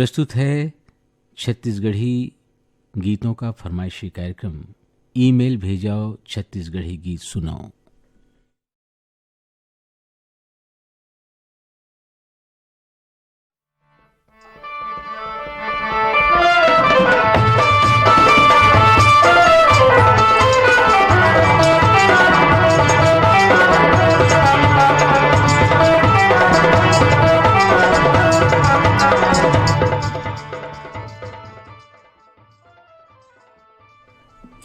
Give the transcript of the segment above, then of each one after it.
प्रस्तुत है छत्तीसगढ़ी गीतों का फरमाइशी कार्यक्रम ईमेल भेजाओ छत्तीसगढ़ी गीत सुनाओ।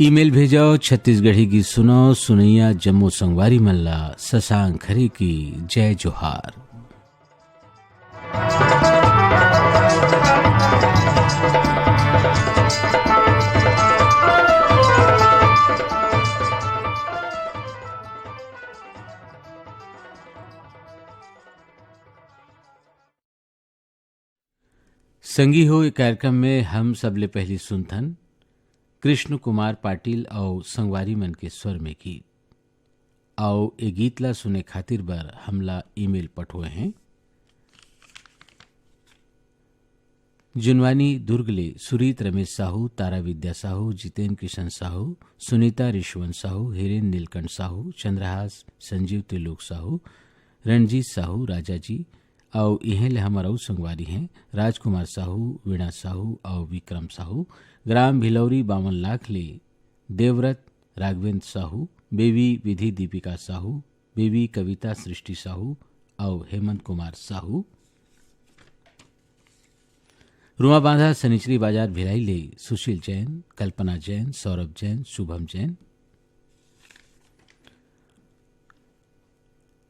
ईमेल भेजाओ छत्तीसगढ़ी गीत सुनाओ। सुनैया जम्मू संगवारी मल्ला ससांग खरे की जय जोहार। संगी हो कार्यक्रम में हम सबले पहली सुनथन कृष्ण कुमार पाटिल और संगवारी मन के स्वर में गीत और ए गीतला सुने खातिर बर हमला ईमेल पठोए हैं। जुनवानी दुर्गले सुरीत रमेश साहू, तारा विद्या साहू, जितेंद्र किशन साहू, सुनीता ऋषवंत साहू, हिरेन नीलकंठ साहू, चंद्रहास संजीव त्रिलोक साहू, रणजीत साहू, राजा जी और इहें ले हमारा संगवारी हैं राजकुमार साहू, वीणा साहू और विक्रम साहू, ग्राम भिलौरी 52 लाख ले देवव्रत राघवेंद्र साहू, बेबी विधि दीपिका साहू, बेबी कविता सृष्टि साहू और हेमंत कुमार साहू। रुआ बांधा सनिचरी बाजार भिलाई ले सुशील जैन, कल्पना जैन, सौरभ जैन, शुभम जैन।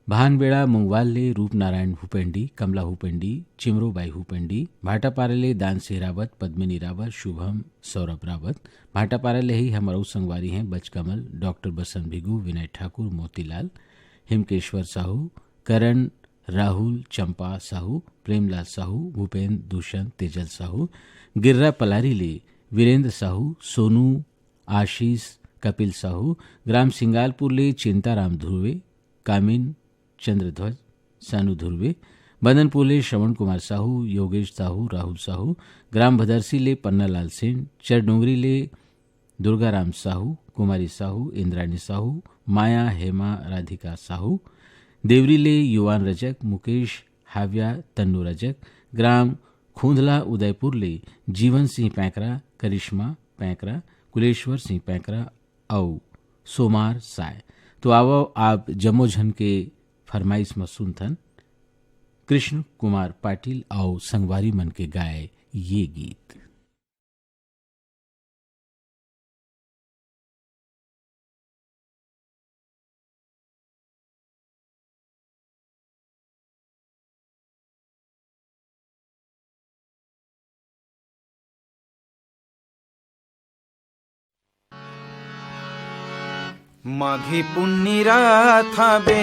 भानबेड़ा मुंगवाल ले रूपनारायण हुपेंडी, कमला हुपेंडी, चिमरोबाई हुपेंडी। भाटापारा ले दान सिंह रावत, पद्मिनी रावत, शुभम, सौरभ रावत। भाटापारा ले ही हमारा संगवारी हैं बचकमल, डॉक्टर बसंत भिगू, विनय ठाकुर, मोतीलाल, हिमकेश्वर साहू, करण, राहुल, चंपा साहू, प्रेमलाल साहू, भूपेन्द्र, दूषण, तेजल साहू। गिर्रा पलारी ले वीरेंद्र साहू, सोनू, आशीष, कपिल साहू। ग्राम सिंगालपुर ले चिंताराम ध्रुवे, कामिन, चंद्रध्वज, सानू ध्रुवे। बदनपुर ले श्रवण कुमार साहू, योगेश साहू, राहुल साहू। ग्राम भदरसी ले पन्नालाल सेन, चरडोंगरी ले दुर्गाराम साहू, कुमारी साहू, इंद्राणी साहू, माया, हेमा, राधिका साहू। देवरी ले युवान रजक, मुकेश, हाव्या, तन्नू रजक। ग्राम खूंधला उदयपुर ले जीवन सिंह पैंकरा, करिश्मा पैंकरा, कुलेश्वर सिंह पैंकरा और सोमार साय। तो आओ आप जमोझन के फरमाइश में सुनथन कृष्ण कुमार पाटिल और संगवारी मन के गाए ये गीत। माघी पुन्नी रात आबे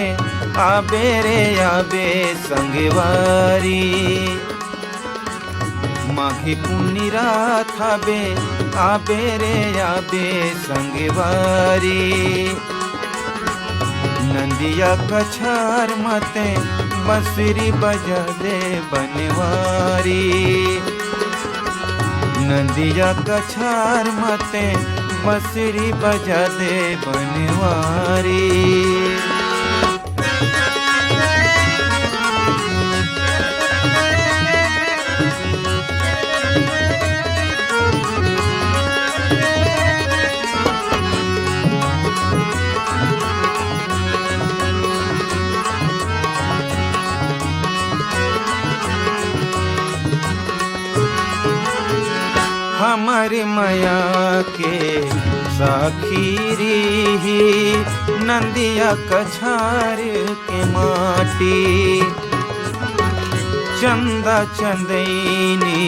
आबे रे आबे संगवारी। माघी पुन्नी रात आबे आबे रे आबे संगवारी। नंदिया कछार मते बंसुरी बजा दे बनवारी। नंदिया कछार मते बंसुरी बजा दे बनवारी। हमारी माया के साखीरी ही नंदिया कछार के माटी। चंदा चंदैनी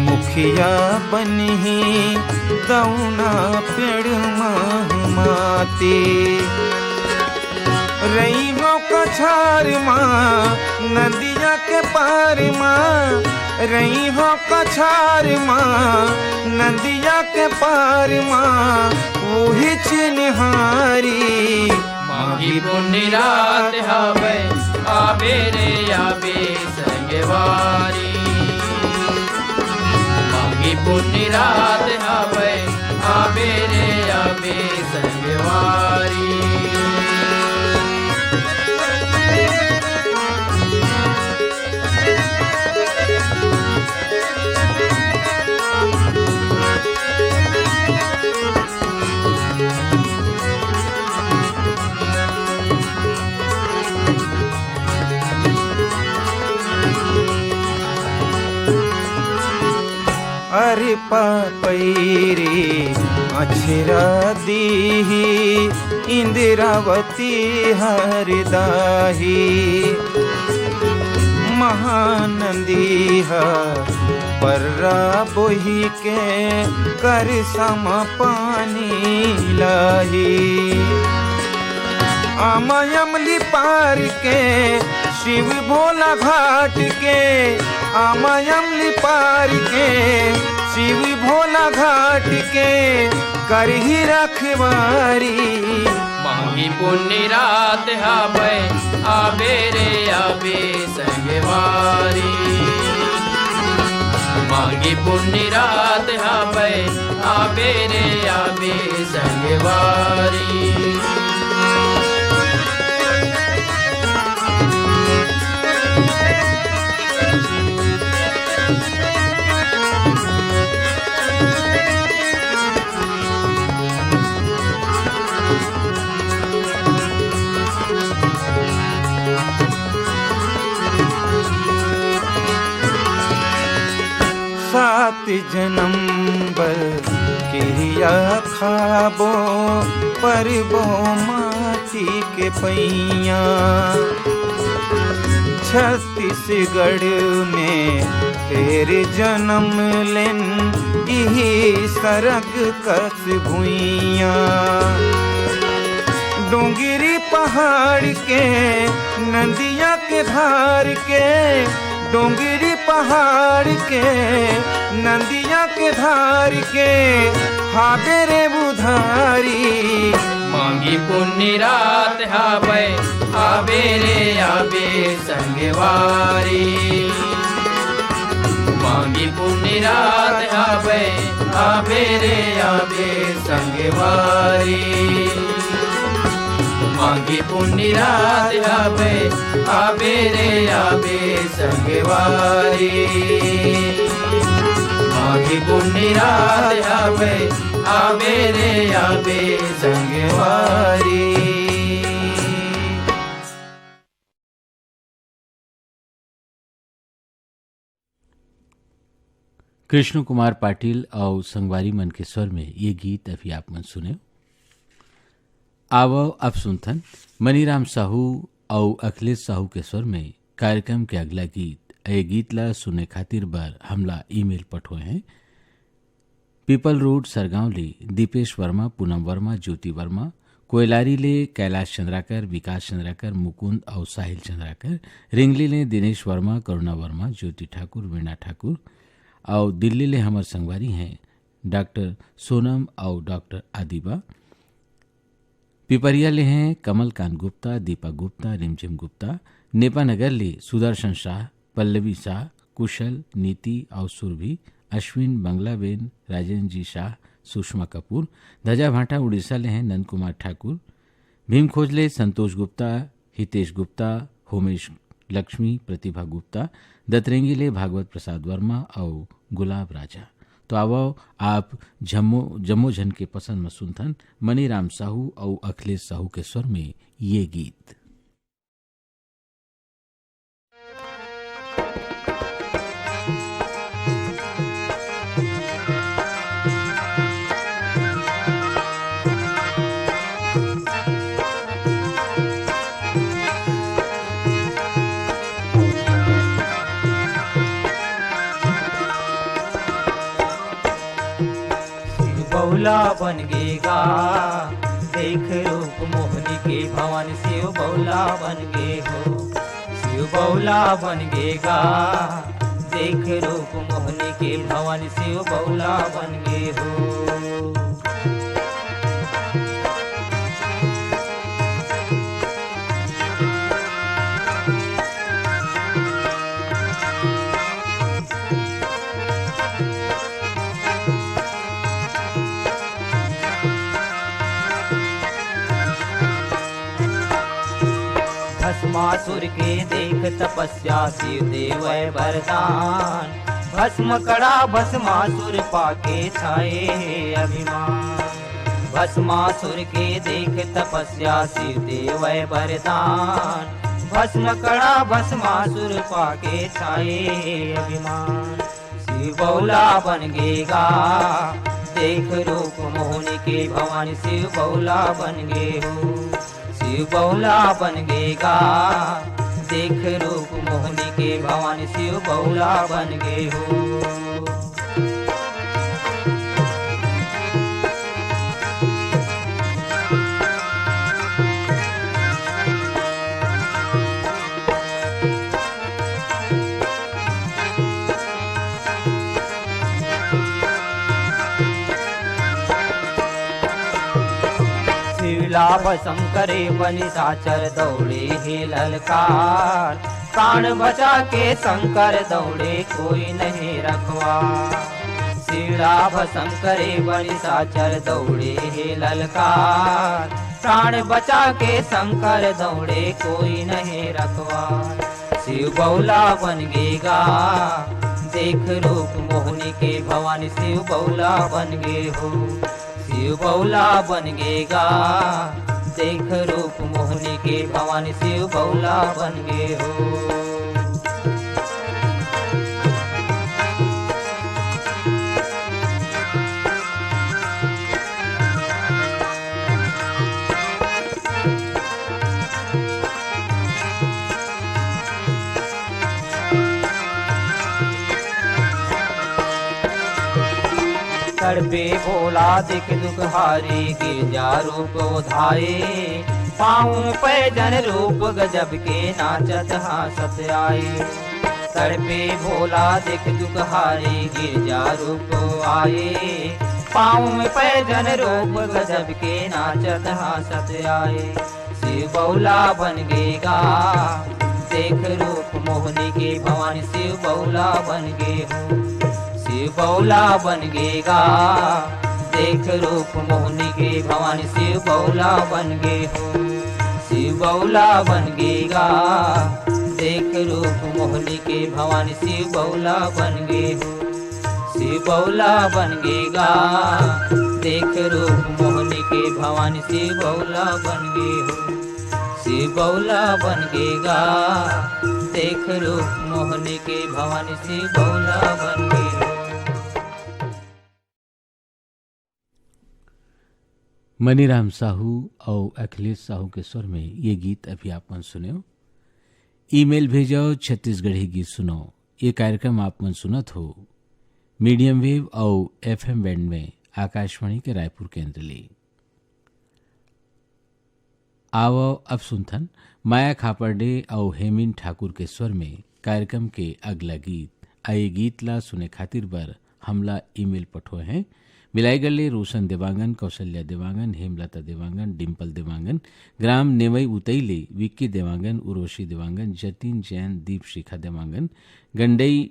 मुखिया बनी दौना पेड़ माती। रही हो कछार माँ नदिया के पार माँ। रही हो कछार माँ नदिया के पार माँ। वही चिन्हारी माघी पुन्नी रात हवे आबे रे आबे संगवारी। पुण्य रात हवे आवे रे आवे संगवारी। अरे पैरी अछरा दीही इंदिरावती हरदाही महानंदी पर्रा बोही के कर सम पानी लाही आमयमली पार के शिव भोला घाट के आमयमली पार के शिव भोला घाट के करही रखवारी। मांगी पुण्य रात हवे आवे रे आवे संगवारी। मांगी पुण्य रात हवे आवे रे आवे संगवारी। सात जन्म बर क्रिया खाबो परबो माटी के पैया। छत्तीसगढ़ में तेरे जन्म लेन यही सरग कस भुइया। डोंगरी पहाड़ के नदिया के धार के डोंगरी पहाड़ के नदिया के धार के हाबे रे बुधारी। मांगी पुण्य रात हवे आवे रे आवे संगवारी। मांगी पुण्य रात हवे आवे रे आवे संगवारी। मांगी पुण्य रात हवे आवे रे आवे संगवारी। मांगी पुण्य रात हवे आवे रे आवे संगवारी। कृष्ण कुमार पाटिल और संगवारी मन के स्वर में ये गीत अभी आप मन सुने। आवो अब सुनथन मनीराम साहू और अखिलेश साहू के स्वर में कार्यक्रम के अगला गीत। ये गीत ला सुने खातिर बर हमला ईमेल पठोए हैं। पीपल रोड सरगांव ले दीपेश वर्मा, पूनम वर्मा, ज्योति वर्मा, कोयलारी ले कैलाश चंद्राकर, विकास चंद्राकर, मुकुंद और साहिल चंद्राकर, रिंगली ले दिनेश वर्मा, करुणा वर्मा, ज्योति ठाकुर, वीणा ठाकुर और दिल्ली ले हमर संगवारी हैं डॉक्टर सोनम और डॉक्टर आदिबा। पिपरिया ले हैं कमलकांत गुप्ता, दीपक गुप्ता, रिमझिम गुप्ता। नेपानगर ले सुदर्शन शाह, पल्लवी शाह, कुशल, नीति और सुरभि, अश्विन, बंगलाबेन, राजेंद्र जी शाह, सुषमा कपूर। धजा भाटा उड़ीसा ले हैं नंद कुमार ठाकुर। भीम खोज ले संतोष गुप्ता, हितेश गुप्ता, होमेश लक्ष्मी, प्रतिभा गुप्ता। दतरेंगी ले भागवत प्रसाद वर्मा और गुलाब राजा। तो आवो आप जम्मो झन के पसंद में सुनथन मनीराम साहू और अखिलेश साहू के स्वर में ये गीत। बौला बन गेगा देख रूप मोहनी के भवन शिव बौला बन गे हो। शिव बौला बन गेगा देख रूप मोहनी के भवन शिव बौला बन गे हो। भस्मासुर के देख तपस्या शिव देव वरदान। भस्म कड़ा भस्मासुर पाके छाए अभिमान। भस्मासुर के देख तपस्या शिव देव वरदान। भस्म कड़ा भस्मासुर पाके छाए अभिमान। शिव बौला बन गेगा देख रूप मोहनी के भवानी। शिव बौला बन गे हो, शिव बौला बन गेगा देख रूप मोहनी के भवानी। शिव बौला बन गे हो। लाभ शंकरे बनि साचर दौड़े हे ललकार। प्राण बचा के शंकर दौड़े कोई नहीं रखवार। शिवलाभ शंकरे बनि साचर दौड़े हे ललकार। प्राण बचा के शंकर दौड़े कोई नहीं रखवार। शिव बौला बन गेगा देख रूप मोहनी के भवानी। शिव बौला बन गे हो, शिव बौला बन गेगा देख रूप मोहनी के भवानी। शिव बौला बन गे हो। तड़पे भोला दिख दुख हारी गिरजा रूप धाये। पाँव पे जन रूप गजब के नाचत हासत आए। तड़पे भोला दिख दुख हारी गिरजा रूप आए। पाँव पे जन रूप गजब के नाचत हासत आए। शिव बौला बन गेगा देख रूप मोहनी के भवानी। शिव बौला बन गे हो, शिव बौला बन गेगा देख रूप मोहनी के भवानी। शिव बौला बन गे हो, शिव बौला बन गेगा देख रूप मोहनी के भवानी। शिव बौला बन गे हो, शिव बौला बन गेगा देख रूप मोहनी के भवानी। शिव बौला बन गे हो, शिव बौला बन गेगा देख रूप मोहनी के भवानी। शिव बौला बन गे हो। मनीराम साहू और अखिलेश साहू के स्वर में ये गीत अभी आपन सुनो। ईमेल भेजो छत्तीसगढ़ी गीत सुनो। ये कार्यक्रम आपन सुनत हो मीडियम वेव और एफएम बैंड में आकाशवाणी के रायपुर केंद्र ले। आओ अब सुनथन माया खापर्डे और हेमिन ठाकुर के स्वर में कार्यक्रम के अगला गीत। आए गीत ला सुने खातिर बर हमला ईमेल पठो हैं। मिलाई गले रोशन देवांगन, कौशल्या देवांगन, हेमलता देवांगन, डिम्पल देवांगन, ग्राम नेवई उतैले, विक्की देवांगन, उर्वशी देवांगन, जतिन जैन, दीप शिखा देवांगन, गंडई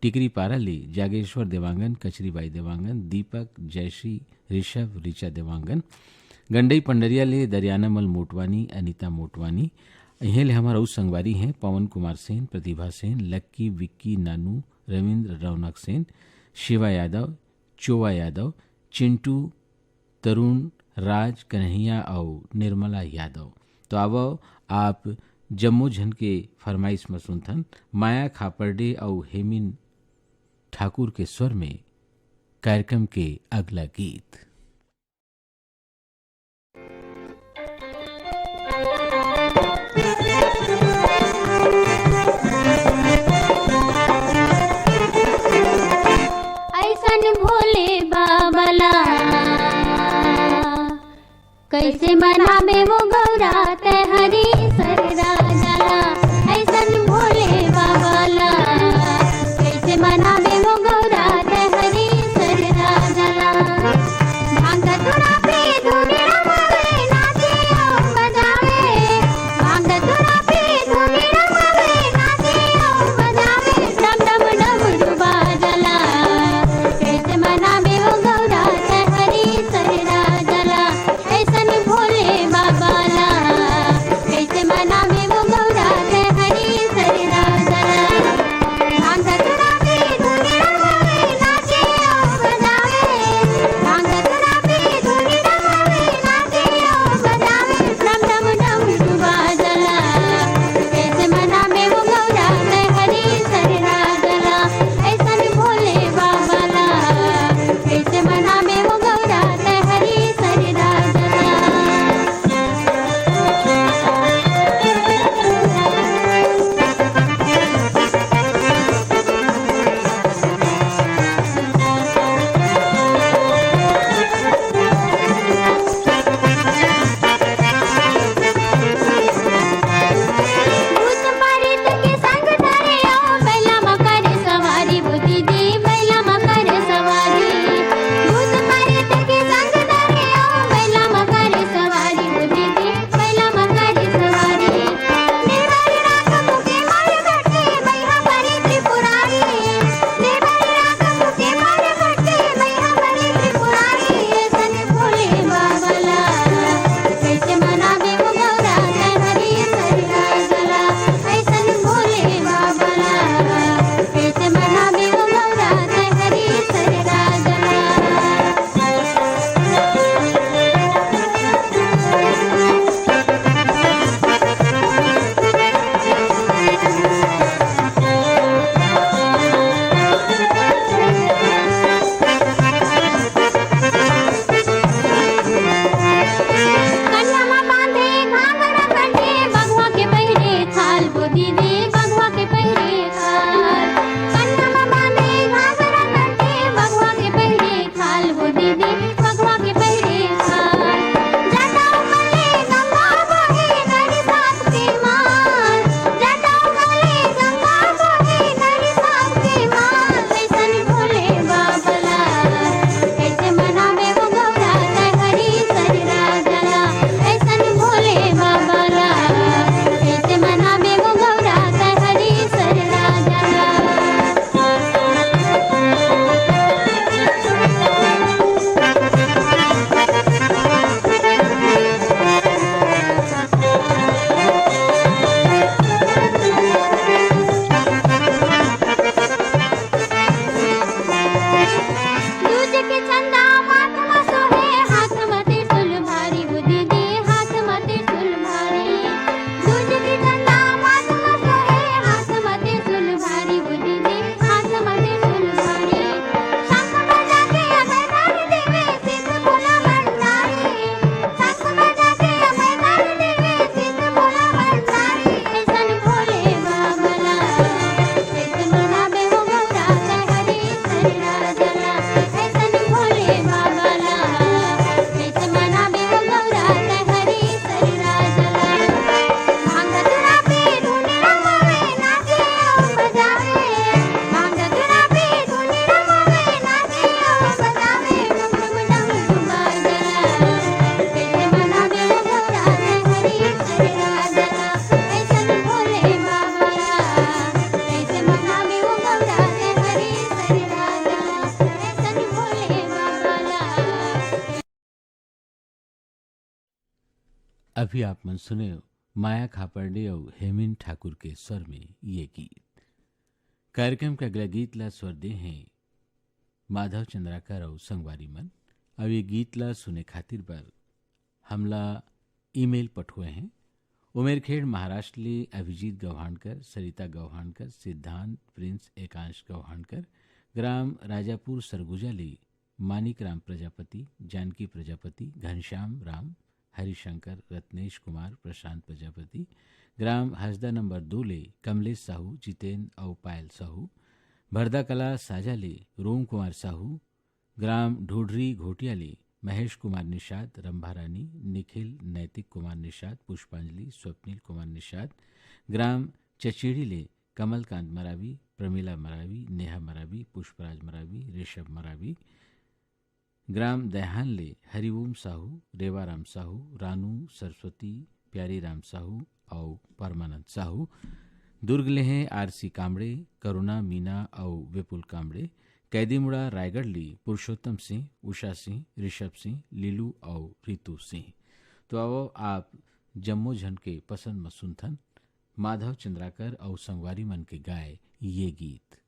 टिकरी पाराली, जागेश्वर देवांगन, कचरीबाई देवांगन, दीपक, जयश्री, ऋषभ, ऋचा देवांगन, गंडई पंडरिया ले दरियानामल मोटवानी, अनीता मोटवानी। यहीं ले हमारा उस संगवारी हैं पवन कुमार सेन, प्रतिभा सेन, लक्की, विक्की, नानू, रविंद्र, रौनक सेन, शिवा यादव, चोवा यादव, चिंटू, तरुण, राज, कन्हैया और निर्मला यादव। तो अब आप जम्मू झन के फरमाइश में सुनथन माया खापर्डे और हेमिन ठाकुर के स्वर में कार्यक्रम के अगला गीत। भोले बाबला कैसे मनावे वो गौरा ते हरी सररा जला। ऐसन भोले बाबला कैसे मनावे वो गौरा ते हरी सररा जला। भांग तुरा पे धुनी रमावे नाचे और बजावे। भांग तुरा पे धुनी रमावे नाचे और बजावे। डम डम डम डुबा जला कैसे मनावे वो गौरा ते हरी सररा जला। ऐसन भोले बाबा ला कैसे अभी आप मन सुने माया खापर्डे और हेमिन ठाकुर के स्वर में ये गीत। कार्यक्रम का अगला गीत ला स्वर दे हैं माधव चंद्राकर और संगवारी मन। अब ये गीत ला सुने खातिर पर हमला ईमेल पठुए हैं। उमेरखेड़ महाराष्ट्र ले अभिजीत गौहानकर, सरिता गौहानकर, सिद्धांत प्रिंस एकांश गौहानकर, ग्राम राजापुर सरगुजा ले मानिक राम प्रजापति, जानकी प्रजापति, घनश्याम राम, हरिशंकर, रत्नेश कुमार, प्रशांत प्रजापति, ग्राम हसदा नंबर 2 ले कमलेश साहू, जितेंद्र और पायल साहू, भरदा कला साजा ले रोम कुमार साहू, ग्राम ढोढरी घोटिया ले महेश कुमार निषाद, रंभा रानी, निखिल, नैतिक कुमार निषाद, पुष्पांजलि, स्वप्निल कुमार निषाद, ग्राम चचेड़ी ले कमलकांत मरावी, प्रमिला मरावी, नेहा मरावी, पुष्पराज मरावी, ऋषभ मरावी, ग्राम दयाहान ले हरिओम साहू, रेवाराम साहू, रानू, सरस्वती, प्यारी राम साहू और परमानंद साहू। दुर्ग ले हैं आरसी कामड़े, करुणा, मीना और विपुल कामड़े। कैदीमुड़ा रायगढ़ ली पुरुषोत्तम सिंह, उषा सिंह, ऋषभ सिंह, लीलू और रितु सिंह। तो आओ आप जम्मो झन के पसंद मसुंथन माधव चंद्राकर और संगवारी मन के गाए ये गीत।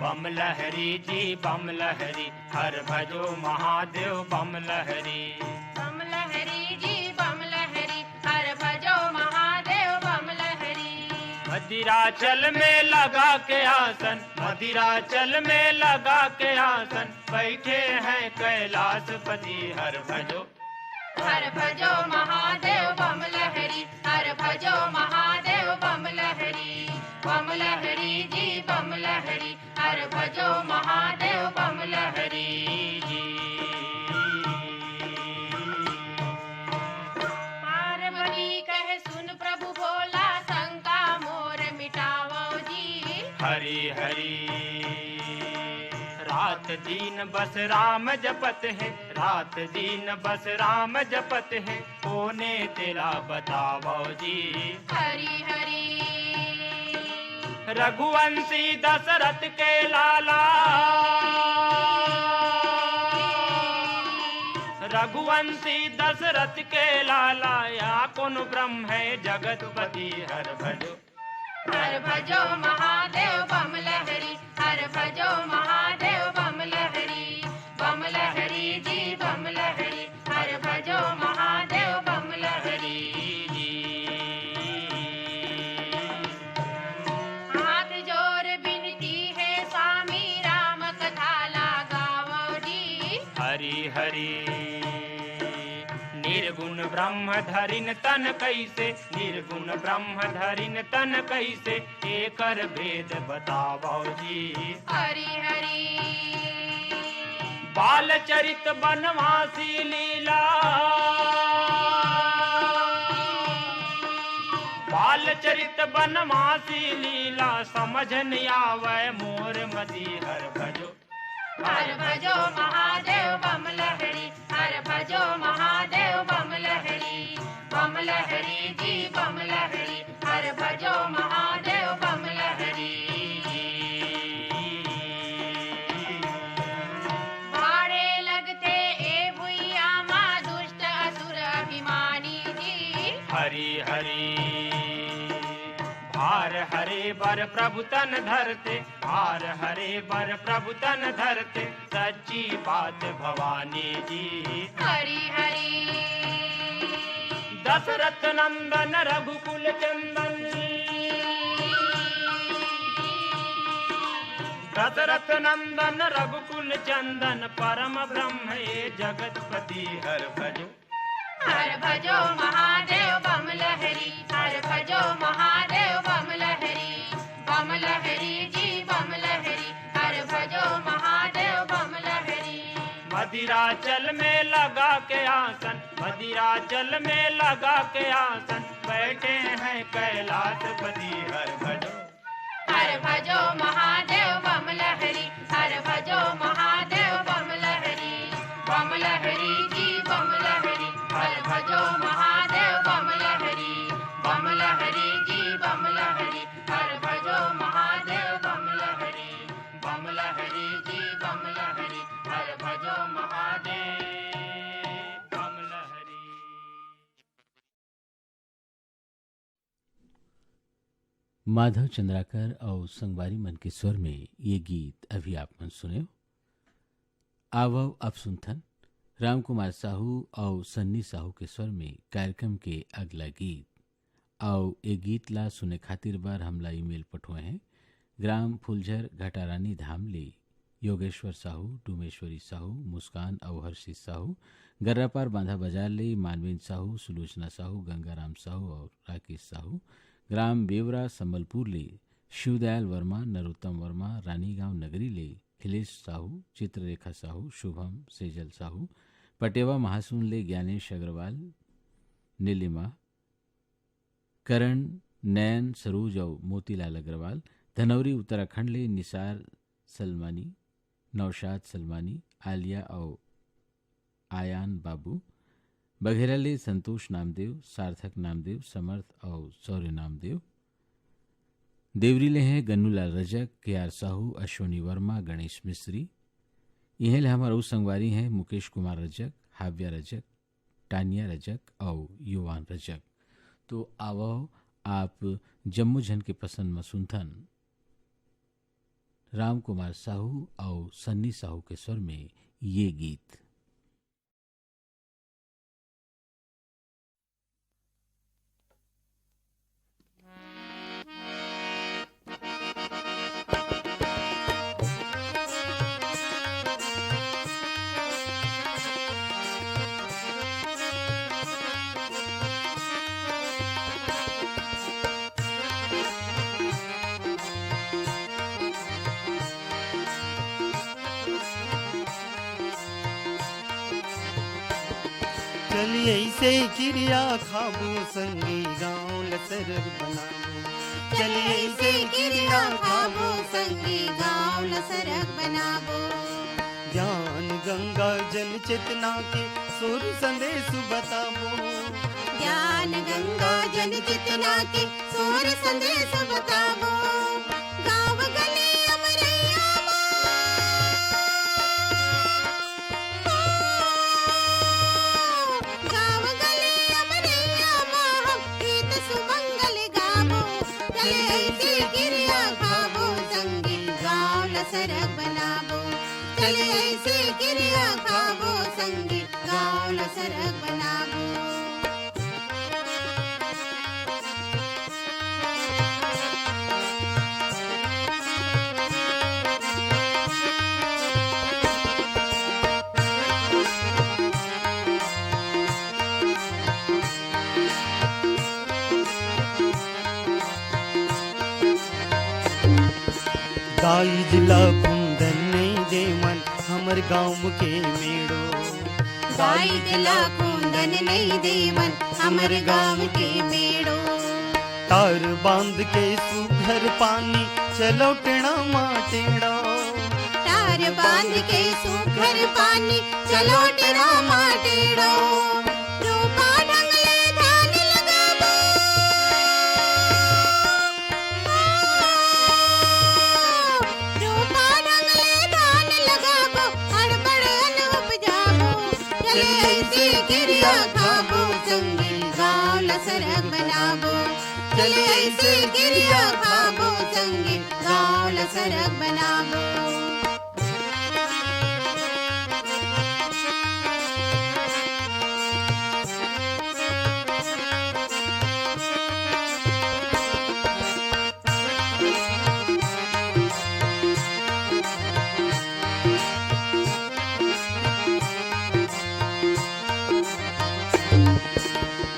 बम लहरी जी बम लहरी, हर भजो महादेव बम लहरी। बम लहरी जी बम लहरी, हर भजो महादेव बम लहरी। मदिराचल में लगा के आसन, मदिराचल में लगा के आसन, बैठे हैं कैलाशपति हर भजो। हर भजो महादेव बम लहरी, हर भजो महादेव बम लहरी। बम लहरी जी बम लहरी, हर भजो महादेव बम लहरी जी। पार्वती कहे सुन प्रभु भोला, शंका मोर मिटावो जी। हरि हरि रात दिन बस राम जपत है, रात दिन बस राम जपत है, कोने तेरा बतावो जी। हरि हरि रघुवंशी दशरथ के लाला, रघुवंशी दशरथ के लाला, या कौन ब्रह्म है जगतपति हर भजो। हर भजो महादेव बम लहरी, हर भजो महादेव बम लहरी। बम लहरी जी बम लहरी, हर भजो महादेव बम लहरी जी। हाथ जोर बिनती है स्वामी, राम कथा लगावो जी। हरि हरि निर्गुण ब्रह्म धरिन तन कैसे, निर्गुण ब्रह्म धरिन तन कैसे, एकर भेद बतावो जी। हरि हरि बाल चरित बनवासी लीला, बाल चरित बनवासी लीला, समझ नहीं आवे मोर मदी हर भजो। हर भजो महादेव बम लहरी, हर भजो महादेव बम लहरी। बम लहरी जी बम लहरी, हर भजो महादेव बम लहरी जी। भाड़े लगते ए भुइया माँ दुष्ट असुर अभिमानी जी। हरि हरि भार हरे बर प्रभु तन धरते, भार हरे बर प्रभु तन धरते, सच्ची बात भवानी जी। हरि हरि दशरथ नंदन रघुकुल चंदन, दशरथ नंदन रघुकुल चंदन, परम ब्रह्म ये जगतपति हर भजो। हर भजो महादेव बम लहरी, हर भजो महादेव बम लहरी। बम लहरी जी बम लहरी, हर भजो महादेव बम लहरी। मदिराचल में लगा के आसन, मदिराचल में लगा के आसन, बैठे हैं कैलाशपति हर भजो। हर भजो महादेव बम लहरी, हर भजो महादेव माधव चंद्राकर और संगवारी मन के स्वर में ये गीत अभी आप मन सुने। आवव अब सुनथन राम कुमार साहू और सन्नी साहू के स्वर में कार्यक्रम के अगला गीत। और ये गीत ला सुने खातिर बार हमला ईमेल पठोए हैं ग्राम फुलझर घटारानी धाम ले योगेश्वर साहू, डूमेश्वरी साहू, मुस्कान और हर्षित साहू, गर्रापार बांधा बाजार ले मानवीन साहू, सुलोचना साहू, गंगाराम साहू और राकेश साहू, ग्राम बेवरा संबलपुर ले शिवदयाल वर्मा, नरोत्तम वर्मा, रानीगांव नगरी ले खिलेश साहू, चित्ररेखा साहू, शुभम सेजल साहू, पटेवा महासून ले ज्ञानेश अग्रवाल, नीलिमा, करण, नयन, सरोज और मोतीलाल अग्रवाल, धनौरी उत्तराखंड ले निसार सलमानी, नौशाद सलमानी, आलिया और आयान बाबू, बघेरा ले संतोष नामदेव, सार्थक नामदेव, समर्थ और सौर्य नामदेव, देवरी ले हैं गन्नूलाल रजक, के आर साहू, अश्वनी वर्मा, गणेश मिस्त्री। यह ले हमारे उस संगवारी हैं मुकेश कुमार रजक, हाव्या रजक, टानिया रजक और युवान रजक। तो आवो आप जम्मू जन के पसंद में सुनथन राम कुमार साहू और सन्नी साहू के स्वर में ये गीत। चलिए ऐसे क्रिया खाबो संगी गाँव लसरग बनाबो। चलिए ऐसे क्रिया खाबो संगी गाँव लसरग बनाबो। ज्ञान गंगा जन चेतना के सुर संदेश बताबो। ज्ञान गंगा जन चेतना के सुर संदेश बताबो। गाँव गली अमरैया गाँव गली अमरैया हम गीत सुमंगल गाबो। चले ऐसे क्रिया खाबो संगी गाँव लसरग बनाबो। चले ऐसे क्रिया खाबो संगी गाँव लसरग बनाबो। गाई जिला कुंदन नहीं दे मन हमर गाँव के मेड़ो। गाई दिला कुंदन नहीं देवन हमर गाँव के मेड़ो। तार बांध के सुघर पानी चलो टेढ़ा माटेड़ो। तार बांध के सुघर पानी चलो टेढ़ा माटेड़ो। रूपा ढंगले ध्यान लगाबो। रूपा ढंगले ध्यान लगाबो। हड़बड़ अन उपजाबो। चले ऐसे क्रिया खाबो संगी गाँव लसरग बनाबो। चले ऐसे क्रिया खाबो संगी गाँव लसरग बनाबो।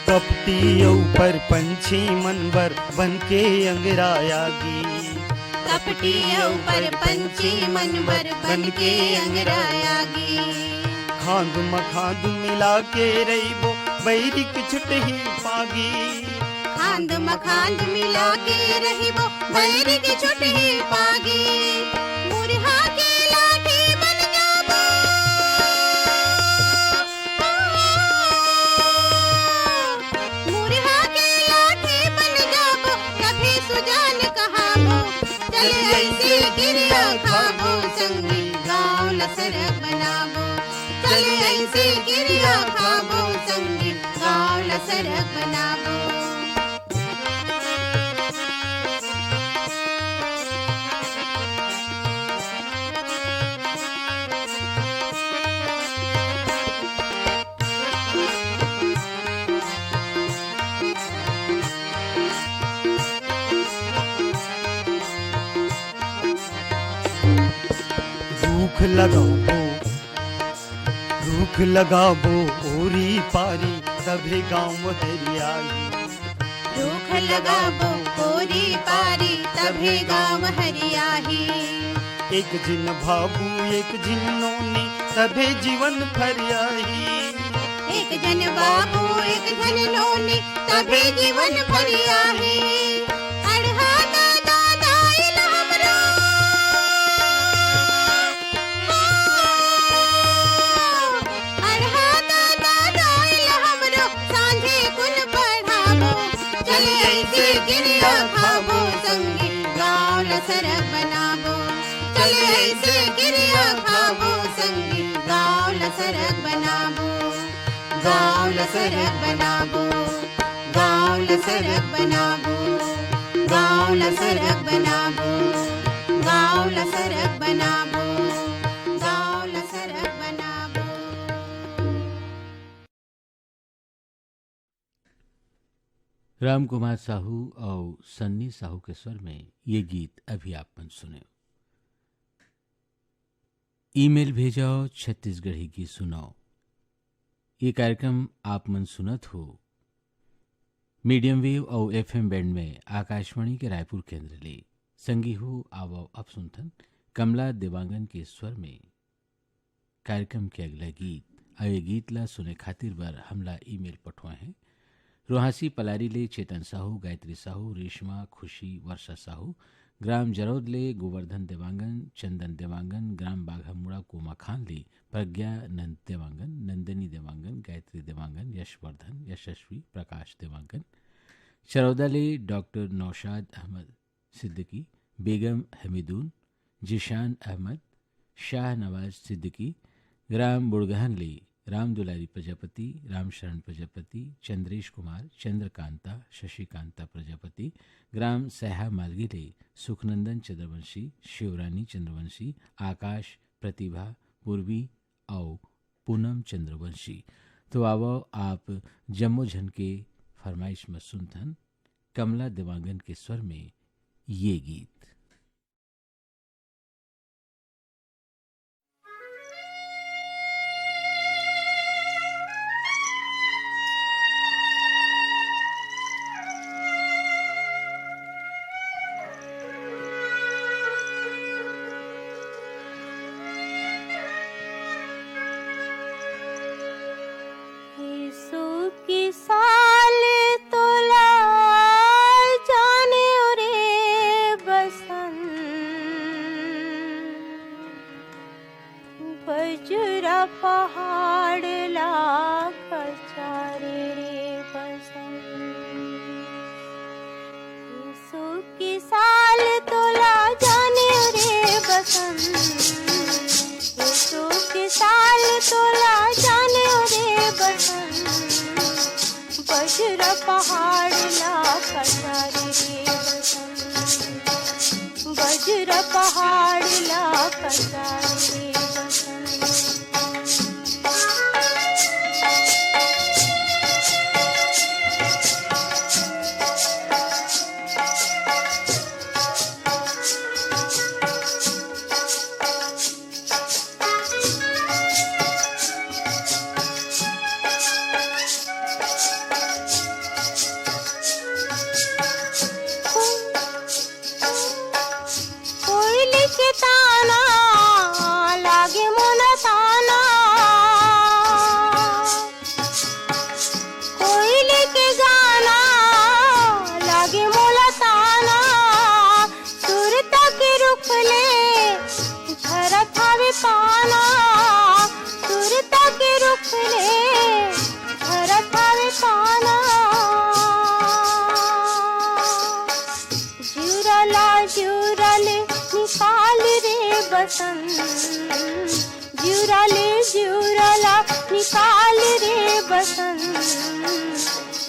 कपटी ऊपर पंछी मनबर बन के अंगरायागी। कपटी ऊपर पंछी मनबर बन के अंगरायागी। खांद मखांद मिला के रहीबो बैरिक छुटही पागी। खांद मखांद मिला के रहीबो बैर के छुटही पागी। मुरहा के लाठी बन जाबो। मुरहा के लाठी बन जाबो कभी सुजान कहाबो। चले ऐसे क्रिया खाबो संगी गाँव लसरग बनाबो। चले ऐसे क्रिया खाबो संगी गाँव लसरग बनाबो। रूख लगाबो ओरी पारी तभे गाँव हरियाई। रूख लगाबो ओरी पारी तभे गाँव हरियाही। एक जिन भाबू एक जिन नोनी तभे जीवन फरियाही। एक जन बाबू एक जन नोनी तभे जीवन फरियाही। अढ़ा दादा दाइल हमरो अढ़ा दादा दाइल हमरो सांझे कुल पढ़ाबो। चले ऐसे गिरिया खाबो संगी गाँव लसरक बनाबो। चले ऐसे गिरिया खाबो संगी गाँव लसरक बनाबो। गाँव लसरक बनाबो। गाँव लसरक बनाबो। गाँव लसरक बनाबो। गाँव लसरक बनाबो। गाँव लसरक बनाबो। राम कुमार साहू और सन्नी साहू के स्वर में ये गीत अभी आपन सुने। ईमेल भेजाओ छत्तीसगढ़ी की सुनाओ। ये कार्यक्रम आप मन सुनत हो मीडियम वेव और एफएम बैंड में आकाशवाणी के रायपुर केंद्र ले। संगी हो आवो अब सुनथन कमला देवांगन के स्वर में कार्यक्रम के अगला गीत। ये गीत ला सुने खातिर बर हमला ईमेल पठवाए हैं। रोहासी पलारी ले चेतन साहू, गायत्री साहू, रेशमा, खुशी, वर्षा साहू, ग्राम जरौद ले गोवर्धन देवांगन, चंदन देवांगन, ग्राम बाघामुड़ा कोमा खान ले प्रज्ञा नंद देवांगन, नंदिनी देवांगन, गायत्री देवांगन, यशवर्धन, यशस्वी, प्रकाश देवांगन, चरौदा ले डॉक्टर नौशाद अहमद सिद्दीकी, बेगम हमीदून, जिशान अहमद, शाह नवाज सिद्दीकी, ग्राम बुड़गहन ले राम दुलारी प्रजापति, रामशरण प्रजापति, चंद्रेश कुमार, चंद्रकांता, शशिकांता प्रजापति, ग्राम सहा मालगिरे सुखनंदन चंद्रवंशी, शिवरानी चंद्रवंशी, आकाश, प्रतिभा, पूर्वी और पूनम चंद्रवंशी। तो आवो आप जम्मो झन के फरमाइश में सुनथन कमला देवांगन के स्वर में ये गीत।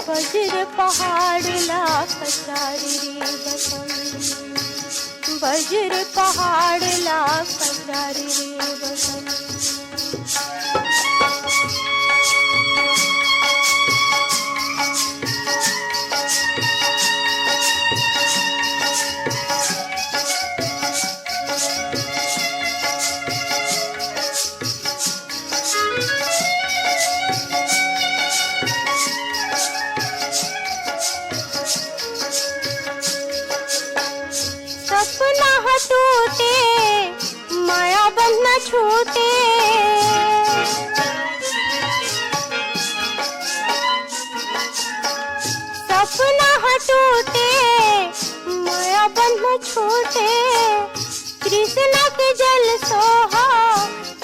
बज्र पहाड़ ला कचारी रे बसंत, बज्र पहाड़ ला कचारी रे बसंत। सपना ह टूटे माया बंध न छूटे सपना ह टूटे माया बंध न छूटे कृष्णा के जल सोहा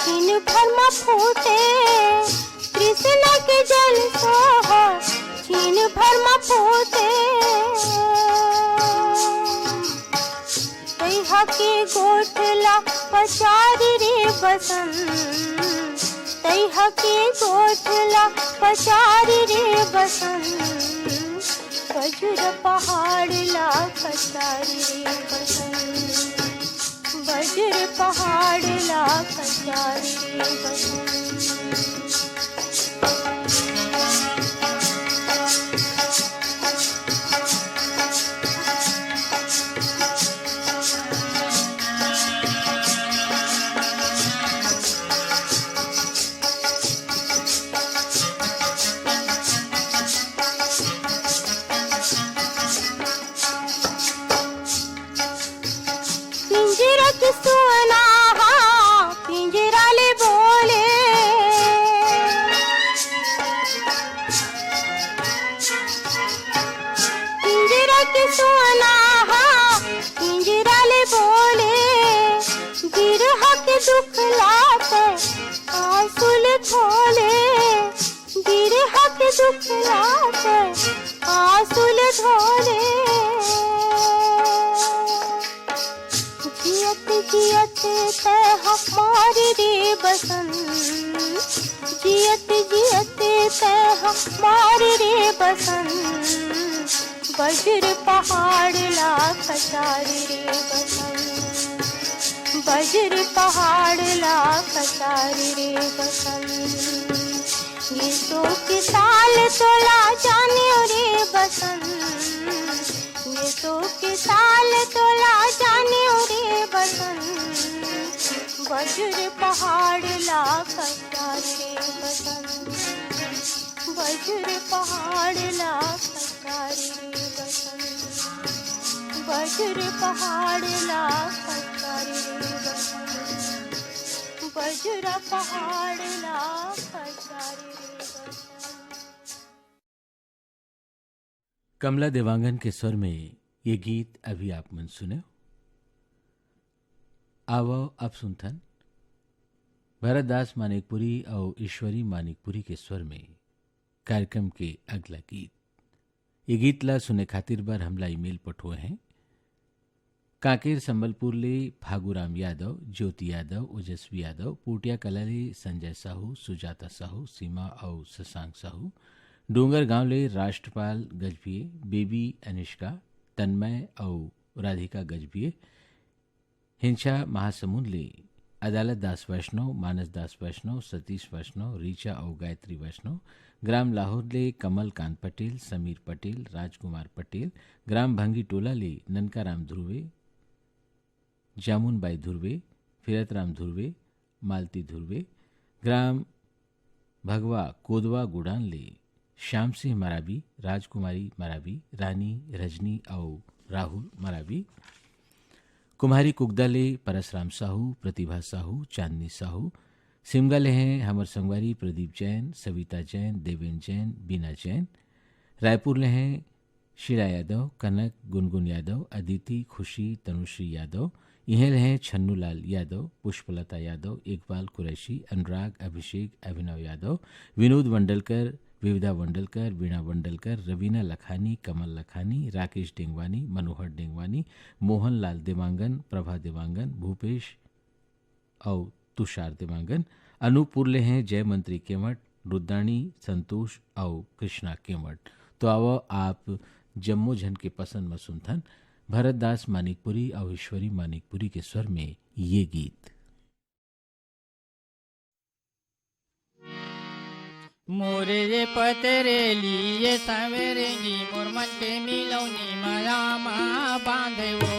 छीन भर में फूटे कृष्णा के जल सोहा छीन भर में फूटे तैहा के गोठला पचारी रे बसंत तैहा के गोठला पचारी रे बसंत बजुर पहाड़ ला कचारी रे बसंत बजुर पहाड़ ला कचारी रे बसंत सुना पिंजरा ले बोले पिंजरा के सुना पिंजरा ले बोले गिरह के दुख लाते आंसुल धोले गिरह के दुख लाते आंसुल धोले जियत ते हमारी रे बसंत जियत जियत ते हमारी रे बसंत बज्र पहाड़ ला कचारी रे बसंत बज्र पहाड़ ला कचारी रे बसंत ये तो के साल तोला जाने रे बसंत ये तो के साल तोला जाने रे बसंत बज्र पहाड़ ला कचारी रे बसंत बज्र पहाड़ ला कचारी रे बसंत बज्र पहाड़ ला कचारी रे बसंत बज्र पहाड़ ला कचारी रे बसंत। कमला देवांगन के स्वर में ये गीत अभी आप मन सुने। आवो अब सुनथन भरतदास मानिकपुरी और ईश्वरी मानिकपुरी के स्वर में कार्यक्रम के अगला गीत। ये गीत ला सुने खातिर बार हमला ईमेल पठुए हैं कांकेर संबलपुर ले फागुराम यादव, ज्योति यादव, ओजस्वी यादव, पूटिया कला ले संजय साहू, सुजाता साहू, सीमा और शशांक साहू, डोंगर गांव ले राष्ट्रपाल गजभिये, बेबी अनिष्का, तन्मय और राधिका गजभिये, हिंसा महासमुंद ले अदालत दास वैष्णव, मानस दास वैष्णव, सतीश वैष्णव, रीचा और गायत्री वैष्णव, ग्राम लाहौर ले कमल कांत पटेल, समीर पटेल, राजकुमार पटेल, ग्राम भंगी टोला ले ननकाराम ध्रुवे, जामुनबाई ध्रुवे, फिरतराम ध्रुवे, मालती ध्रुवे, ग्राम भगवा कोदवा गुड़ान ले श्याम सिंह मरावी, राजकुमारी मरावी, रानी रजनी और राहुल मरावी, कुम्हारी कुगदा परसराम साहू, प्रतिभा साहू, चांदनी साहू, सिमगा ले हैं हमर संगवारी प्रदीप जैन, सविता जैन, देवेंद्र जैन, बीना जैन, रायपुर ले हैं शीला यादव, कनक, गुनगुन यादव, अदिति, खुशी, तनुश्री यादव, यह हैं छन्नूलाल यादव, पुष्पलता यादव, इकबाल कुरैशी, अनुराग, अभिषेक, अभिनव यादव, विनोद वंडलकर, विविधा वंडलकर, वीणा वंडलकर, रवीना लखानी, कमल लखानी, राकेश डेंगवानी, मनोहर डेंगवानी, मोहन लाल देवांगन, प्रभा देवांगन, भूपेश और तुषार देवांगन, अनूपपुर ले हैं जय मंत्री केवट, रुद्राणी, संतोष और कृष्णा केवट। तो आओ आप जम्मो झन के पसंद में सुनथन भरतदास मानिकपुरी और ईश्वरी मानिकपुरी के स्वर में ये गीत। मोरे रे पतरे लिए सवेरेंगी मोर मन के मिलौनी माया मा बांधे वो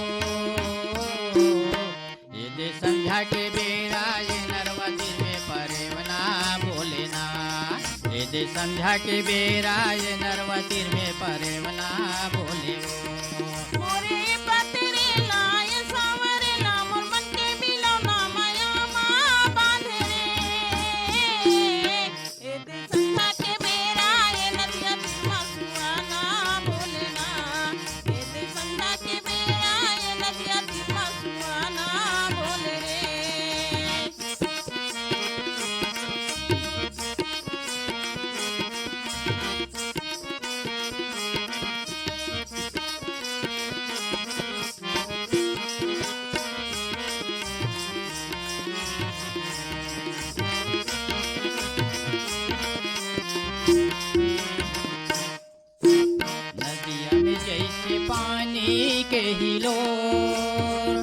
ये दे संध्या के बेरा ये नरवती में परेवना बोले ना ये दे संध्या के बेरा ये नरवती में परेवना बोले वो मोरे पतरे लाए पानी के हिलोर।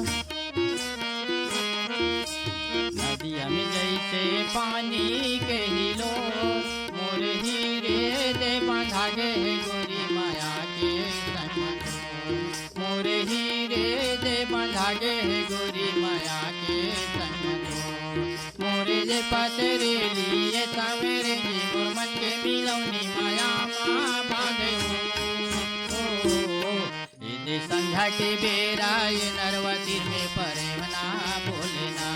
नदिया में जैसे पानी के हिलोर, मोर हीरे दे बांधा गे गोरी माया के संग। मोर हीरे दे बांधा गे गोरी माया के संग। मोरे जे पतरे लिए सवेरे जी मोर मन के मिलौनी माया माँ बांधे दे संध्या के बेरा ये नरवती में परेवना बोलेना।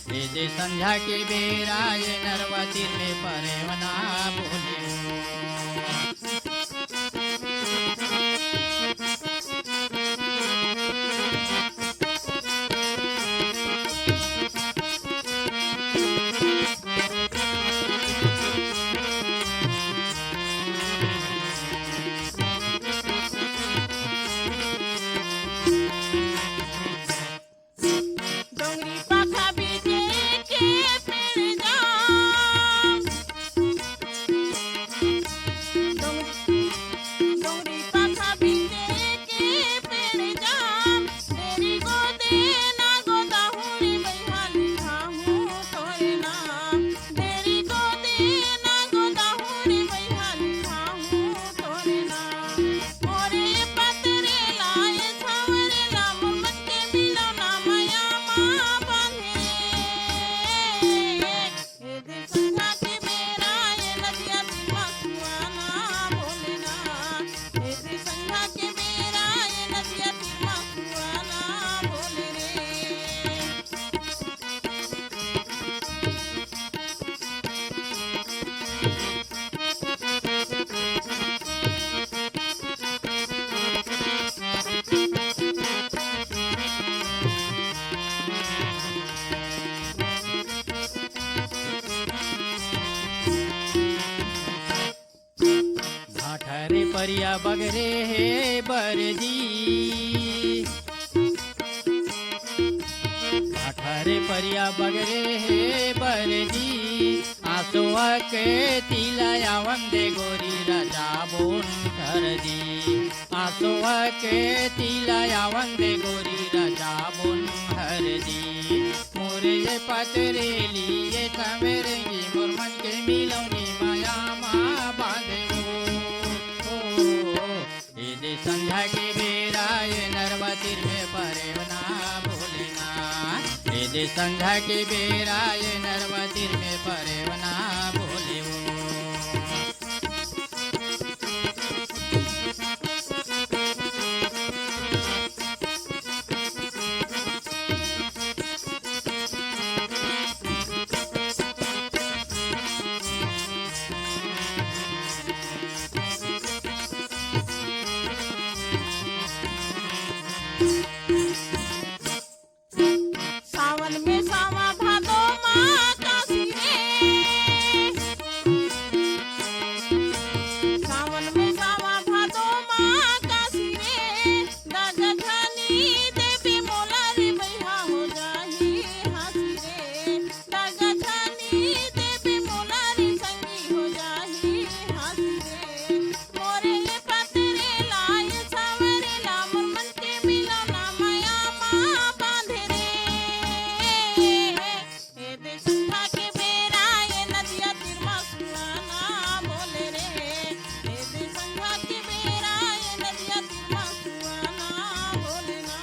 दे संध्या के बेरा ये नरवती में परेवना बोले। डोंगरी पाखा बीजे के पेड़ जाम। डोंगरी पाखा बीजे के पेड़ जाम। तेरी गोदे ना गोदा हुरी बैहाली खामू तोरे नाम। तेरी गोदे ना गोदा हुरी बैहाली खामू तोरे नाम। मोरे पतरे लाए छावरे लाम मन के मिलो ना माया माँ बांधे। ए दे संध्या के बेरा ये नदिया तिमा सुआना बोलेना। ए दे संध्या के बेरा ये नदिया तिमा सुआना बोले रे। भाठरे परिया बगरे हे बरदी। भाठरे परिया बगरे हे बरदी। आसुआ के तिलया वंदे गोरी राजा बोन धरदी। आसुआ के तिलया वंदे गोरी राजा बोन हरदी। मोरे ये पतरे लिए सवेरेंगी मोर मन के मिलौनी माया माँ बांधे दे संध्या के बेरा ये नरवती में परेवना बोलेना। दे संध्या के बेरा ये नरवती में परेवना बोले सावन में सावा भादो माँ काशी रे। सावन में सावा भादो माँ काशी रे। दागधनी देवी मोलारी बैहा हो जाही हासी रे। दागधनी देवी मोलारी संगी हो जाही हासी रे। मोरे ये पतरे लाए सावरे लाम मन के मिलो ना माया माँ बांधे रे। ए दे संध्या के बेरा ये नदिया तिरमा सुआना बोले रे। ए दे संध्या के बेरा ये नदिया तिरमा सुआना बोले ना।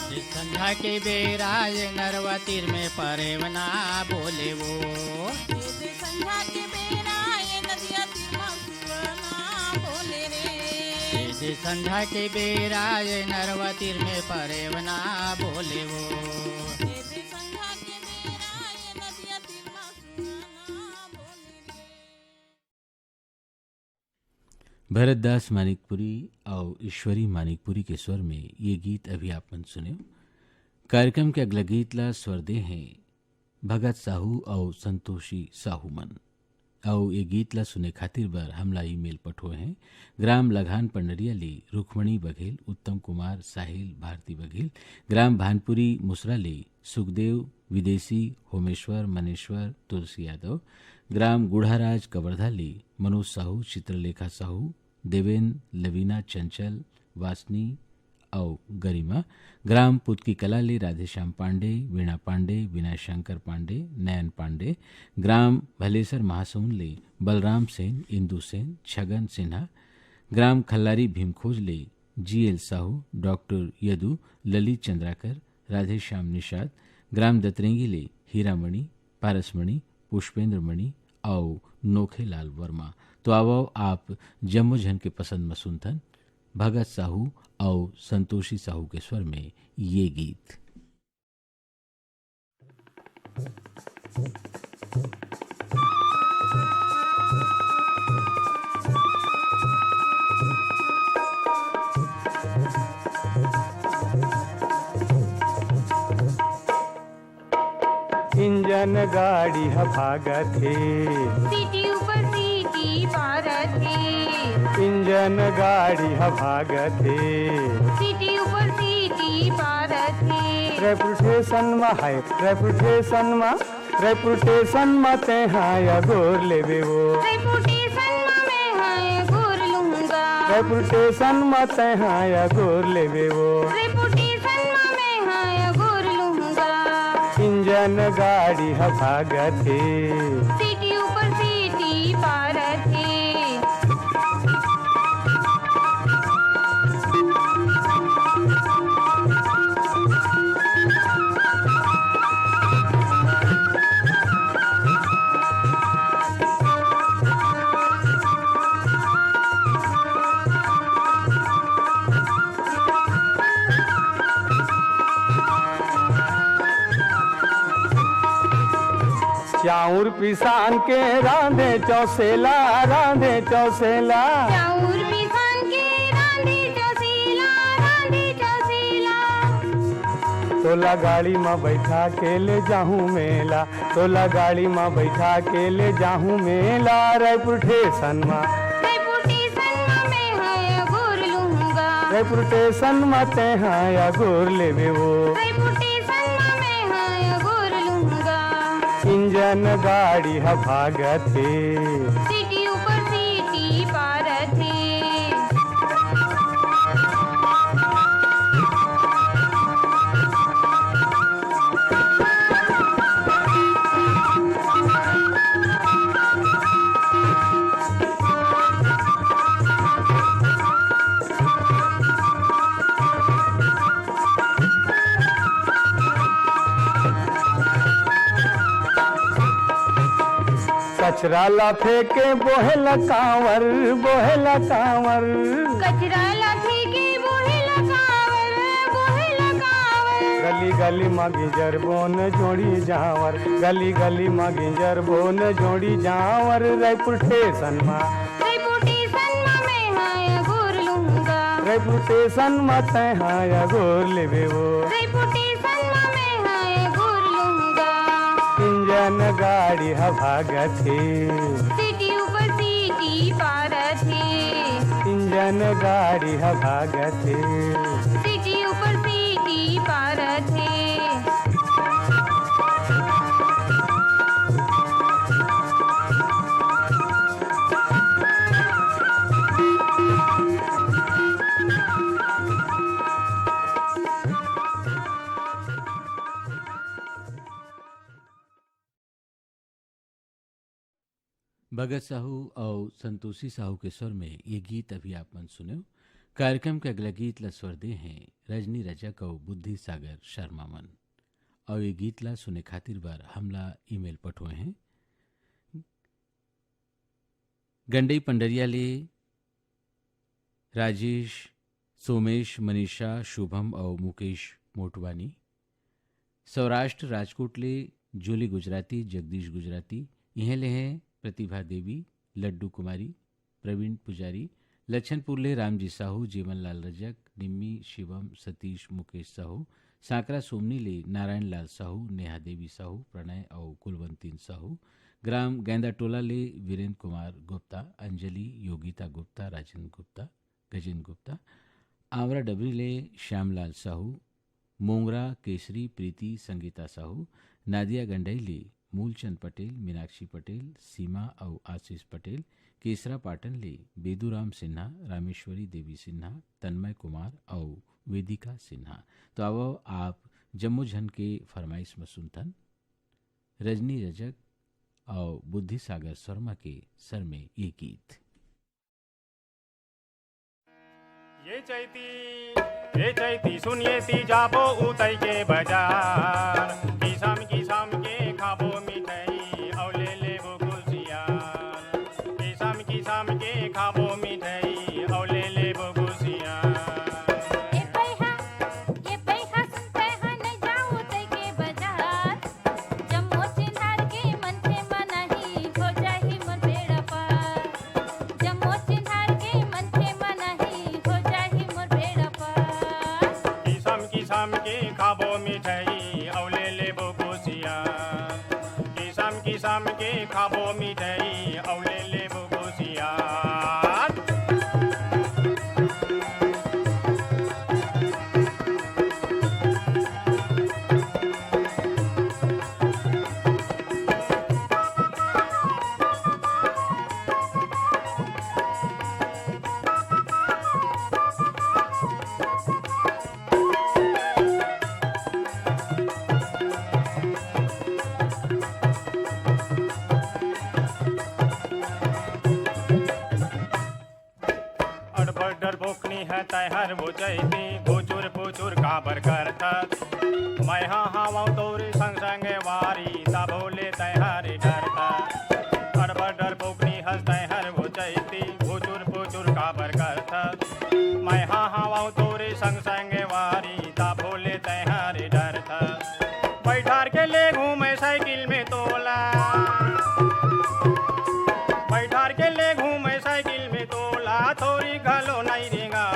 दे संध्या के बेरा ये नरवती में परेवना बोले वो। ए दे संध्या के बेरा ये नदिया तिरमा सुआना बोले रे। दे संध्या के बेरा ये नरवती में परेवना बोले वो। ए दे संध्या के बेरा ये नदिया तिरमा सुआना बोले रे। भरतदास मानिकपुरी और ईश्वरी मानिकपुरी के स्वर में ये गीत अभी आपन सुने। कार्यक्रम के अगला गीत ला स्वर दे हैं भगत साहू और संतोषी साहू मन। और ये गीत ला सुने खातिर बर हमला ईमेल पठो हैं ग्राम लघान पंडरिया ली रुक्मणी बघेल, उत्तम कुमार, साहिल, भारती बघेल, ग्राम भानपुरी मुसरा ली सुखदेव विदेशी, होमेश्वर, मनेश्वर, तुलसी यादव, ग्राम गुढ़ाराज कवर्धा ली मनोज साहू, चित्रलेखा साहू, देवेन, लवीना, चंचल, वासनी, और गरिमा। ग्राम पुतकी कला ले राधेश्याम पांडे, वीणा पांडे, विनय शंकर पांडे, नयन पांडे। ग्राम भलेसर महासमुंद ले बलराम सेन, इंदु सेन, छगन सिन्हा। ग्राम खल्लारी भीमखोज ले GL Sahu, doctor Yadu, Lalit Chandrakar, Radheshyam Nishad. Gram Datrengi ले हीरामणि, पारसमणि, पुष्पेंद्र मणि और नोखेलाल वर्मा। तो आओ आप जम्मो जन के पसंद मसुंथन भगत साहू और संतोषी साहू के स्वर में ये गीत। इंजन गाड़ी ह भागत हे, सीटी ऊपर सीटी पारत है, इंजन गाड़ी ह भागत हे। सीटी ऊपर सीटी पारत है। रेपुटेशन में है, रेपुटेशन में ते हाँ गोर लेबे वो। रेपुटेशन में है गोर लूंगा, रेपुटेशन में ते हाँ गोर लेबे वो। रेपुटेशन में है गोर लूंगा। इंजन गाड़ी ह भागत हे, सीटी ऊपर सीटी पारत है। चाउर पिसान के रांधे चौसेला, रांधे चौसेला। चाउर पिसान के रांधे चौसेला, रांधे चौसेला। तोला गाड़ी में बैठा के ले जाहूँ मेला, तोला गाड़ी में बैठा के ले जाहूँ मेला। रेपुटेशन में, रेपुटेशन में है गोर लूंगा, रेपुटेशन में ते हाँ गोर लेबे वो। रेपुटेशन में है गोर लूंगा। इंजन गाड़ी ह भागत हे, सीटी ऊपर सीटी पारत है। कचरा ला फेंके बोहेला कांवर, बोहेला कांवर। कचरा लाठी के बोहेला कांवर, बोहेला कांवर। गली गली में गिंजर बोन जोड़ी जावर, गली गली में गिंजर बोन जोड़ी जावर। रेपुटेशन में, रेपुटेशन में है गोर लूंगा, रेपुटेशन में ते हाँ गोर लेबे वो। रेपुटेशन में है गोर लूंगा। इंजन गाड़ी ह भागत हे, सीटी ऊपर सीटी पारत है। इंजन गाड़ी ह भागत हे। सीटी ऊपर सीटी पारत है। भगत साहू और संतोषी साहू के स्वर में ये गीत अभी आप मन सुने। कार्यक्रम के अगला गीत ला स्वर दे हैं रजनी रजक और बुद्धि सागर शर्मा मन। और ये गीत ला सुने खातिर बार हमला ईमेल पठोए हैं। गंडई पंडरिया ले राजेश, सोमेश, मनीषा, शुभम और मुकेश मोटवानी। सौराष्ट्र राजकोट ले जूली गुजराती, जगदीश गुजराती। यह ले हैं प्रतिभा देवी, लड्डू कुमारी, प्रवीण पुजारी। लच्छनपुर ले रामजी साहू, जीवनलाल रजक, निम्मी, शिवम, सतीश, मुकेश साहू। सांकरा सोमनी ले नारायण लाल साहू, नेहा देवी साहू, प्रणय और कुलवंतीन साहू। ग्राम गेंदा टोला ले वीरेंद्र कुमार गुप्ता, अंजलि, योगिता गुप्ता, राजेंद्र गुप्ता, गजेंद्र गुप्ता। आवरा डबरी ले श्यामलाल साहू, मोंगरा केसरी, प्रीति, संगीता साहू। नादिया गंडई ले मूलचंद पटेल, मीनाक्षी पटेल, सीमा और आशीष पटेल। केसरा पाटन ले बेदूराम सिन्हा, रामेश्वरी देवी सिन्हा, तन्मय कुमार और वेदिका सिन्हा। तो अब आप जम्मू झन के फरमाइश में सुनतन रजनी रजक और बुद्धि सागर शर्मा के सर में ये गीत। ये चैती सुनिए ती जाबो उतई के बाजार, किसम किसम के खाबो मिठाई और ले लेबो गुलसियार, किसम किसम के खाबो मिठाई और ले लेबो गुलसियार। किसम के खाबो मिठाई और ले लेबो गुलसियार, किसम किसम के खाबो मिठाई और ले लेबो गुलसियार। तैहर वो चैती भुचुर भुचुर काबर करतत, मैं हाँ तोरी संग संग वारी ता भोले तैहर डरतत। अड़बड़ डर पोकनी हंस तैहर वो चैती भुचुर भुचुर काबर करतत, मैं हाँ तोरी संग संग वारी ता भोले तैहर डरतत। बैठार के ले घूमे साइकिल में तोला, बैठार के ले घूमे साइकिल में तोला, थोड़ी घलो नहीं रेगा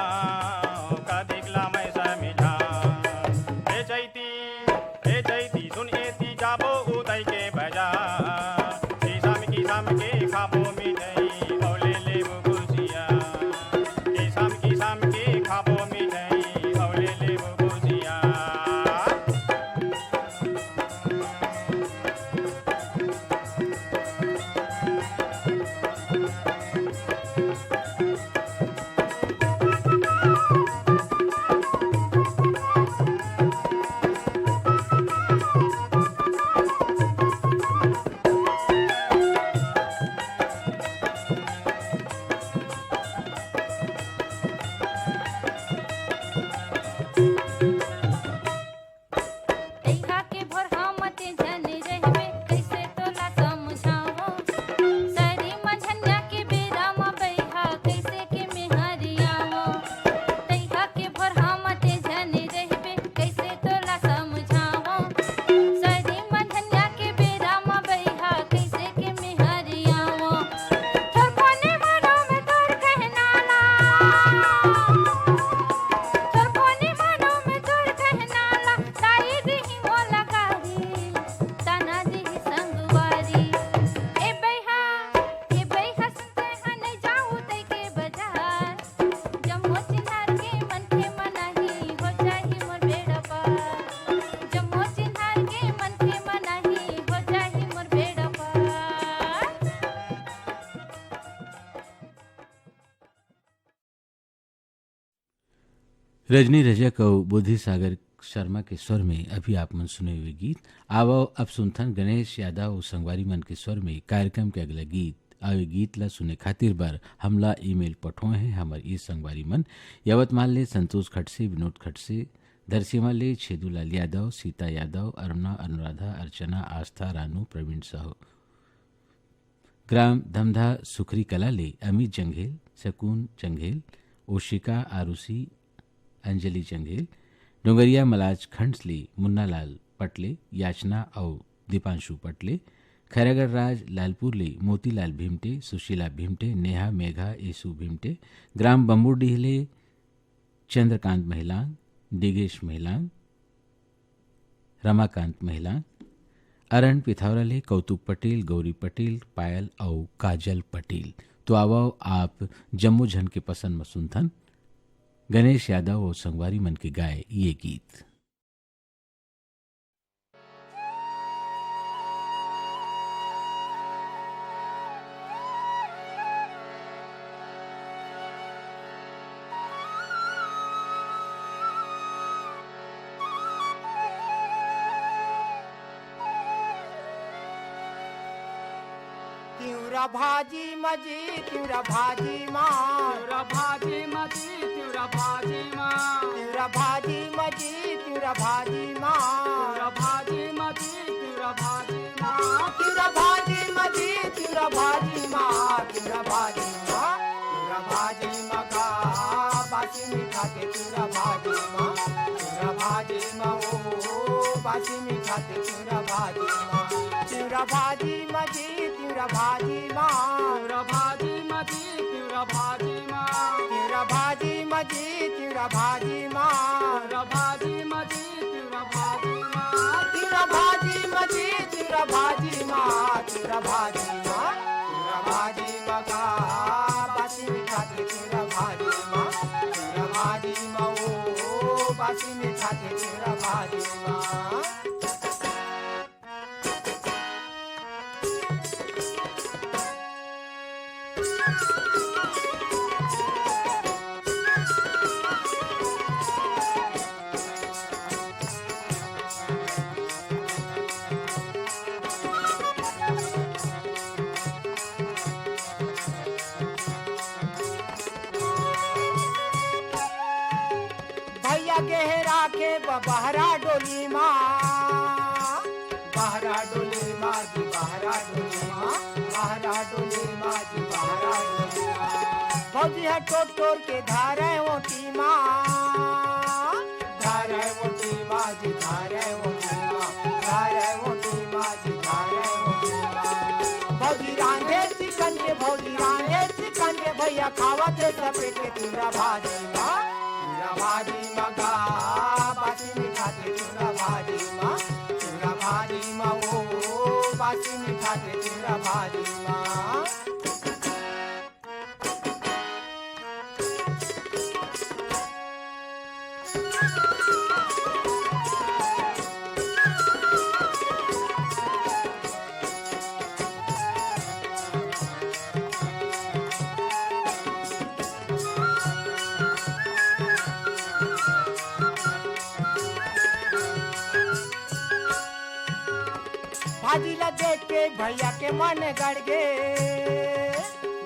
रजनी रजक और बुद्धि सागर शर्मा के स्वर में अभी आप मन सुने हुए गीत। आवो अब सुनथन गणेश यादव और संगवारी मन के स्वर में कार्यक्रम के अगला गीत। आवे गीत ला सुने खातिर बार हमला ईमेल पठोए हैं हमार ई संगवारी मन यवतमाल ले संतोष खटसे, विनोद खटसे, दरसीमा ले छेदूलाल यादव, सीता यादव, अरुणा, अनुराधा, अर्चना, आस्था, रानू, प्रवीण साहू, ग्राम धमधा सुखरी कला ले अमित जंघेल, सकून जंघेल, ओशिका आरूसी, अंजलि जंघेल, डोंगरिया मलाज खंडसली, मुन्नालाल पटले, याचना और दीपांशु पटले, खैरागढ़ राज लालपुरले मोतीलाल भीमटे, सुशीला भीमटे, नेहा मेघा येसु भीमटे, ग्राम बम्बूडीहले चंद्रकांत महिलांग, डिगेश महिलांग, रमाकांत महिलांग, अरण पिथौराले कौतुक पटेल, गौरी पटेल, पायल और काजल पटेल। तो आओ आप जम्मू झन के पसंद में सुनथन गणेश यादव और संगवारी मन के गाए ये गीत। तिउरा भाजी मजी तिउरा भाजी माँ तिउरा भाजी मजी तिउरा भाजी माँ तिउरा भाजी मजी तिउरा भाजी माँ तिउरा भाजी मजी तिउरा भाजी माँ तिउरा भाजी मजी तिउरा भाजी माँ तिउरा भाजी माँ तिउरा भाजी मका बासी मीठा के तिउरा भाजी माँ तिउरा भाजी माँ ओ बासी मीठा के तिउरा भाजी माँ तिउरा भाजी मजी तिउरा भाजी माँ तिउरा भाजी मजी तिउरा भाजी माँ तिउरा भाजी मजी तिउरा भाजी माँ तिउरा भाजी मजी तिउरा भाजी माँ तिउरा भाजी मजी तिउरा भाजी माँ तिउरा भाजी माँ तिउरा भाजी मका बासी मीठा के तिउरा भाजी माँ तिउरा भाजी माँ ओ बासी मीठा के तिउरा भाजी माँ भैया गहरा के बहरा डोली माँ बहरा डोली माँ जी बहरा डोली माँ बहरा डोली माँ जी बहरा डोली माँ फौजी है टोट के धारे ओटी माँ धारे ओटी माँ जी धारे ओटी माँ धारे ओटी माँ जी धारे ओटी माँ भौजी रांधे चिकन के भौजी रांधे चिकन के भैया खावा थे सपेट के तिउरा भाजी माँ तिउरा भाजी मगा बासी मीठा के तिउरा भाजी माँ तिउरा भाजी माँ ओ बासी मीठा के तिउरा भाजी माँ भाजी ला देख के भैया के मन गड़ गे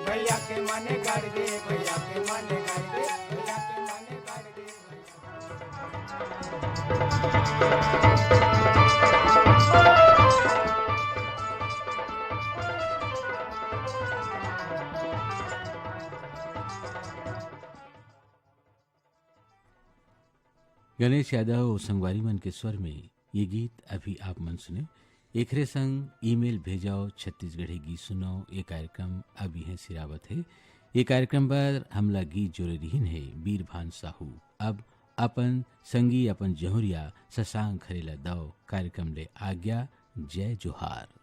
भैया के मन गड़ गे भैया के मन गड़ गे भैया के मन गड़ गे गणेश यादव और संगवारी मन के स्वर में ये गीत अभी आप मन सुने। एकरे संग ईमेल भेजाओ छत्तीसगढ़ी गीत सुनाओ। ये कार्यक्रम अभी है सिरावत है। ये कार्यक्रम पर हमला गीत जोड़े रहीन है बीरभान साहू। अब अपन संगी अपन जहुरिया शशांक खरेला दाओ कार्यक्रम ले आज्ञा। जय जोहार।